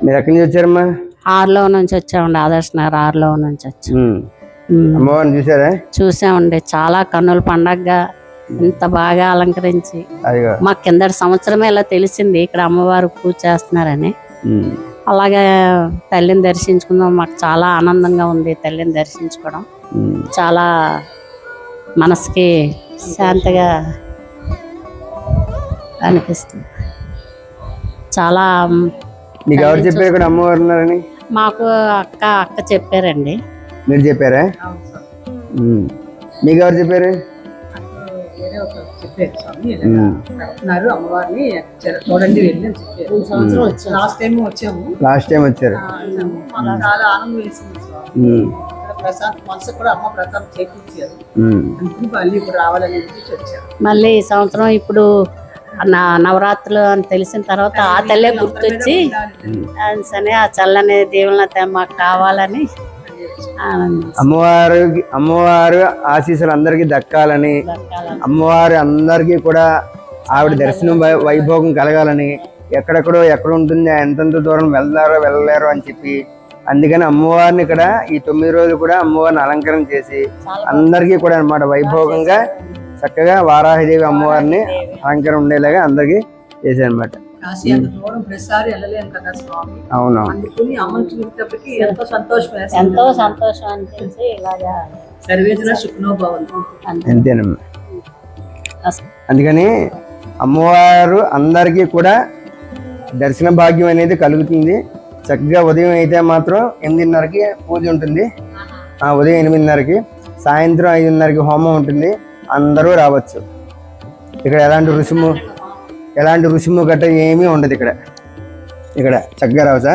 మీరు ఎక్కడి నుంచి వచ్చారమ్మా? ఆరులో నుంచి వచ్చామండి, ఆదర్శ నగర్ ఆరులో నుంచి వచ్చాం. అమ్మవారిని చూసారా? చూసామండి, చాలా కన్నుల పండగగా ఎంత బాగా అలంకరించి. మాకు కిందటి సంవత్సరమే ఇలా తెలిసింది ఇక్కడ అమ్మవారు పూజ చేస్తున్నారని. అలాగే తల్లిని దర్శించుకుందాం, మాకు చాలా ఆనందంగా ఉంది. తల్లిని దర్శించుకోవడం చాలా మనసుకి శాంతిగా అనిపిస్తుంది. చాలా మీకు ఎవరు చెప్పారు ఇక్కడ అమ్మవారు ఉన్నారని? మాకు అక్క చెప్పారండి. మీరు చెప్పారా? మీకు ఎవరు చెప్పారు? లాస్ట్ టైం వచ్చారు. మళ్ళీ ఈ సంవత్సరం ఇప్పుడు నవరాత్రులు అని తెలిసిన తర్వాత ఆ తల్లే గుర్తొచ్చి ఆ చల్లని దేవుళ్ళ మాకు కావాలని అమ్మవారు ఆశీస్సులు అందరికీ దక్కాలని, అమ్మవారు అందరికీ కూడా ఆవిడ దర్శనం వైభోగం కలగాలని, ఎక్కడెక్కడో ఎక్కడ ఉంటుంది ఎంతెంత దూరం వెళ్ళలేరు అని చెప్పి, అందుకని అమ్మవారిని ఇక్కడ ఈ 9 రోజులు కూడా అమ్మవారిని అలంకరణ చేసి అందరికీ కూడా అన్నమాట వైభోగంగా చక్కగా వారాహిదేవి అమ్మవారిని అలంకరణ ఉండేలాగా అందరికి చేశారనమాట. అవునవును, ఎంతో సంతోషం అనిపించి ఇలాగా అంతేనమ్మా. అందుకని అమ్మవారు అందరికీ కూడా దర్శన భాగ్యం అనేది కలుగుతుంది. చక్కగా ఉదయం అయితే మాత్రం 8:30కి పూజ ఉంటుంది, ఉదయం 8:30కి, సాయంత్రం 5:30కి హోమం ఉంటుంది. అందరూ రావచ్చు. ఇక్కడ ఎలాంటి రుసుము గట్ట ఏమీ ఉండదు. ఇక్కడ చక్కగా రావచ్చా?